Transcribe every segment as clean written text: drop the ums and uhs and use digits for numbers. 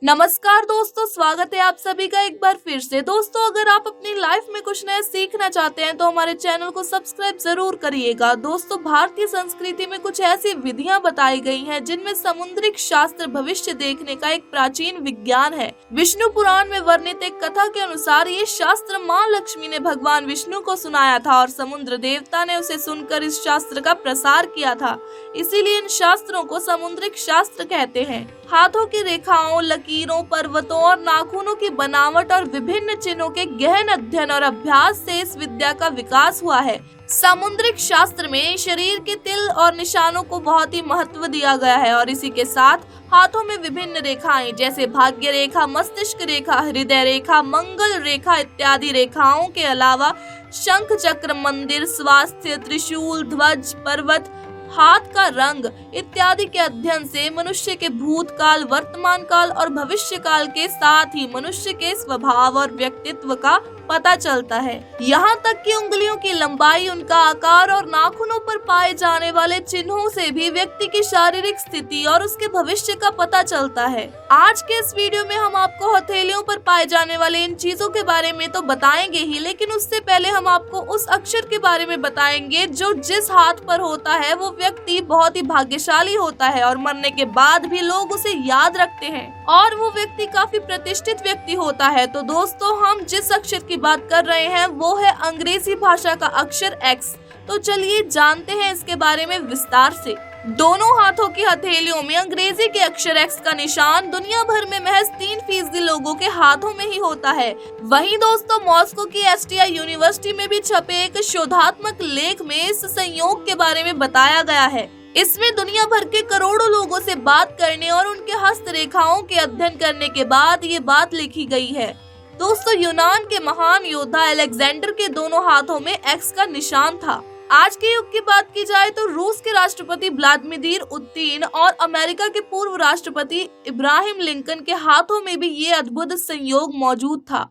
नमस्कार दोस्तों, स्वागत है आप सभी का एक बार फिर से। दोस्तों, अगर आप अपनी लाइफ में कुछ नया सीखना चाहते हैं तो हमारे चैनल को सब्सक्राइब जरूर करिएगा। दोस्तों, भारतीय संस्कृति में कुछ ऐसी विधियां बताई गई हैं जिनमें समुद्रिक शास्त्र भविष्य देखने का एक प्राचीन विज्ञान है। विष्णु पुराण में वर्णित एक कथा के अनुसार ये शास्त्र माँ लक्ष्मी ने भगवान विष्णु को सुनाया था और समुद्र देवता ने उसे सुनकर इस शास्त्र का प्रसार किया था। इसीलिए इन शास्त्रों को समुद्रिक शास्त्र कहते हैं। हाथों की रेखाओं, लकीरों, पर्वतों और नाखूनों की बनावट और विभिन्न चिन्हों के गहन अध्ययन और अभ्यास से इस विद्या का विकास हुआ है। समुद्रिक शास्त्र में शरीर के तिल और निशानों को बहुत ही महत्व दिया गया है और इसी के साथ हाथों में विभिन्न रेखाएं जैसे भाग्य रेखा, मस्तिष्क रेखा, हृदय रेखा, मंगल रेखा इत्यादि रेखाओं के अलावा शंख, चक्र, मंदिर, स्वास्थ्य, त्रिशूल, ध्वज, पर्वत, हाथ का रंग इत्यादि के अध्ययन से मनुष्य के भूतकाल, वर्तमान काल और भविष्य काल के साथ ही मनुष्य के स्वभाव और व्यक्तित्व का पता चलता है। यहाँ तक कि उंगलियों की लंबाई, उनका आकार और नाखूनों पर पाए जाने वाले चिन्हों से भी व्यक्ति की शारीरिक स्थिति और उसके भविष्य का पता चलता है। आज के इस वीडियो में हम आपको हथेलियों पर पाए जाने वाले इन चीजों के बारे में तो बताएंगे ही, लेकिन उससे पहले हम आपको उस अक्षर के बारे में बताएंगे जो जिस हाथ पर होता है वो व्यक्ति बहुत ही भाग्यशाली होता है और मरने के बाद भी लोग उसे याद रखते हैं और वो व्यक्ति काफी प्रतिष्ठित व्यक्ति होता है। तो दोस्तों, हम जिस अक्षर की बात कर रहे हैं वो है अंग्रेजी भाषा का अक्षर एक्स। तो चलिए जानते हैं इसके बारे में विस्तार से। दोनों हाथों की हथेलियों में अंग्रेजी के अक्षर एक्स का निशान दुनिया भर में महज 3% लोगों के हाथों में ही होता है। वहीं दोस्तों, मॉस्को की एसटीआई यूनिवर्सिटी में भी छपे एक शोधात्मक लेख में इस संयोग के बारे में बताया गया है। इसमें दुनिया भर के करोड़ों लोगों से बात करने और उनके हस्तरेखाओं के अध्ययन करने के बाद ये बात लिखी गई है। दोस्तों, यूनान के महान योद्धा अलेक्जेंडर के दोनों हाथों में एक्स का निशान था। आज के युग की बात की जाए तो रूस के राष्ट्रपति व्लादिमीर पुतिन और अमेरिका के पूर्व राष्ट्रपति इब्राहिम लिंकन के हाथों में भी ये अद्भुत संयोग मौजूद था।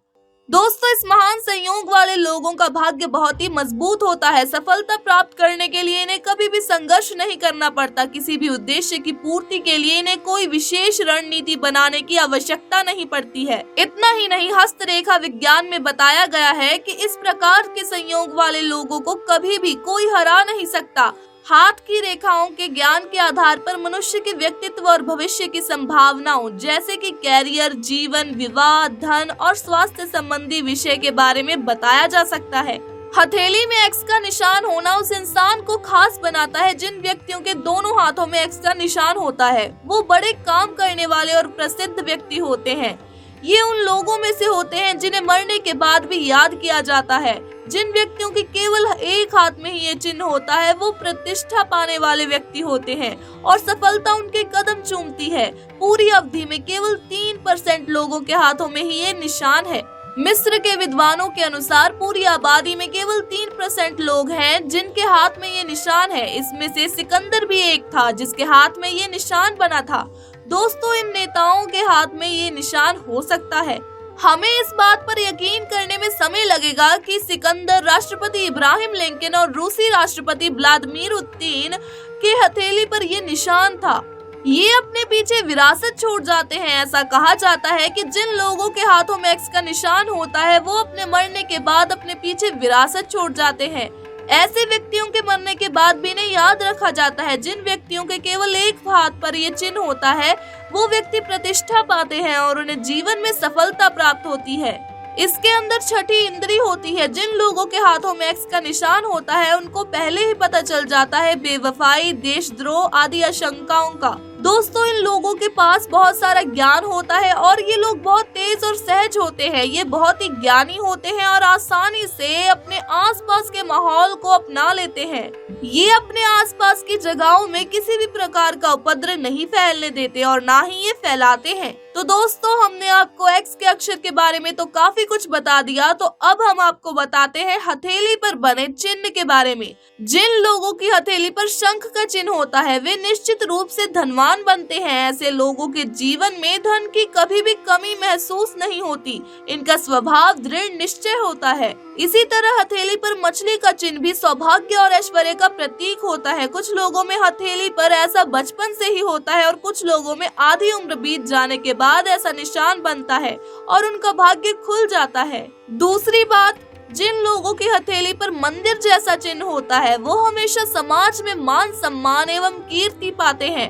दोस्तों, इस महान संयोग वाले लोगों का भाग्य बहुत ही मजबूत होता है। सफलता प्राप्त करने के लिए इन्हें कभी भी संघर्ष नहीं करना पड़ता। किसी भी उद्देश्य की पूर्ति के लिए इन्हें कोई विशेष रणनीति बनाने की आवश्यकता नहीं पड़ती है। इतना ही नहीं, हस्तरेखा विज्ञान में बताया गया है कि इस प्रकार के संयोग वाले लोगों को कभी भी कोई हरा नहीं सकता। हाथ की रेखाओं के ज्ञान के आधार पर मनुष्य के व्यक्तित्व और भविष्य की संभावनाओं जैसे कि कैरियर, जीवन, विवाह, धन और स्वास्थ्य संबंधी विषय के बारे में बताया जा सकता है। हथेली में एक्स का निशान होना उस इंसान को खास बनाता है। जिन व्यक्तियों के दोनों हाथों में एक्स का निशान होता है वो बड़े काम करने वाले और प्रसिद्ध व्यक्ति होते हैं। ये उन लोगों में से होते हैं जिन्हें मरने के बाद भी याद किया जाता है। जिन व्यक्तियों की केवल एक हाथ में ही ये चिन्ह होता है वो प्रतिष्ठा पाने वाले व्यक्ति होते हैं और सफलता उनके कदम चूमती है। पूरी अवधि में केवल 3% लोगों के हाथों में ही ये निशान है। मिस्र के विद्वानों के अनुसार पूरी आबादी में केवल 3% लोग हैं जिनके हाथ में ये निशान है। इसमें से सिकंदर भी एक था जिसके हाथ में ये निशान बना था। दोस्तों, इन नेताओं के हाथ में ये निशान हो सकता है। हमें इस बात पर यकीन करने में समय लगेगा कि सिकंदर, राष्ट्रपति इब्राहिम लिंकन और रूसी राष्ट्रपति व्लादिमीर पुतिन के हथेली पर ये निशान था। ये अपने पीछे विरासत छोड़ जाते हैं। ऐसा कहा जाता है कि जिन लोगों के हाथों में एक्स का निशान होता है वो अपने मरने के बाद अपने पीछे विरासत छोड़ जाते हैं। ऐसे व्यक्तियों के मरने के बाद भी इन्हें याद रखा जाता है। जिन व्यक्तियों के केवल एक हाथ पर ये चिन्ह होता है वो व्यक्ति प्रतिष्ठा पाते हैं और उन्हें जीवन में सफलता प्राप्त होती है। इसके अंदर छठी इंद्री होती है। जिन लोगों के हाथों में एक्स का निशान होता है उनको पहले ही पता चल जाता है बेवफाई, देशद्रोह आदि आशंकाओं का। दोस्तों, इन लोगों के पास बहुत सारा ज्ञान होता है और ये लोग बहुत तेज और सहज होते हैं। ये बहुत ही ज्ञानी होते हैं और आसानी से अपने आसपास के माहौल को अपना लेते हैं। ये अपने आसपास की जगहों में किसी भी प्रकार का उपद्रव नहीं फैलने देते और ना ही ये फैलाते हैं। तो दोस्तों, हमने आपको एक्स के अक्षर के बारे में तो काफी कुछ बता दिया, तो अब हम आपको बताते हैं हथेली पर बने चिन्ह के बारे में। जिन लोगों की हथेली पर शंख का चिन्ह होता है वे निश्चित रूप से धनवान बनते हैं। ऐसे लोगों के जीवन में धन की कभी भी कमी महसूस नहीं होती। इनका स्वभाव दृढ़ निश्चय होता है। इसी तरह हथेली पर मछली का चिन्ह भी सौभाग्य और ऐश्वर्य का प्रतीक होता है। कुछ लोगों में हथेली पर ऐसा बचपन से ही होता है और कुछ लोगों में आधी उम्र बीत जाने के बाद बाद ऐसा निशान बनता है और उनका भाग्य खुल जाता है। दूसरी बात, जिन लोगों की हथेली पर मंदिर जैसा चिन्ह होता है वो हमेशा समाज में मान सम्मान एवं कीर्ति पाते हैं।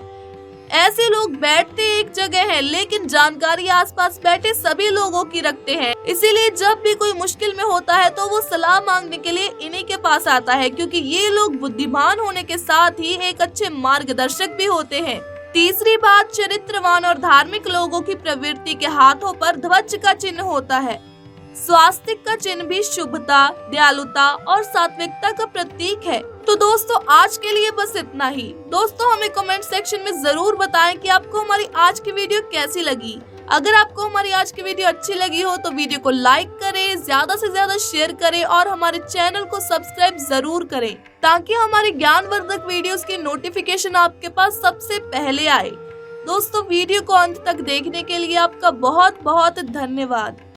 ऐसे लोग बैठते एक जगह हैं लेकिन जानकारी आसपास बैठे सभी लोगों की रखते हैं। इसीलिए जब भी कोई मुश्किल में होता है तो वो सलाह मांगने के लिए इन्हीं के पास आता है, क्योंकि ये लोग बुद्धिमान होने के साथ ही एक अच्छे मार्गदर्शक भी होते हैं। तीसरी बात, चरित्रवान और धार्मिक लोगों की प्रवृत्ति के हाथों पर ध्वज का चिन्ह होता है। स्वास्तिक का चिन्ह भी शुभता, दयालुता और सात्विकता का प्रतीक है। तो दोस्तों आज के लिए बस इतना ही। दोस्तों हमें कमेंट सेक्शन में जरूर बताएं कि आपको हमारी आज की वीडियो कैसी लगी। अगर आपको हमारी आज की वीडियो अच्छी लगी हो तो वीडियो को लाइक करें, ज्यादा से ज्यादा शेयर करें और हमारे चैनल को सब्सक्राइब जरूर करें, ताकि हमारी ज्ञानवर्धक वीडियोस की नोटिफिकेशन आपके पास सबसे पहले आए। दोस्तों वीडियो को अंत तक देखने के लिए आपका बहुत बहुत धन्यवाद।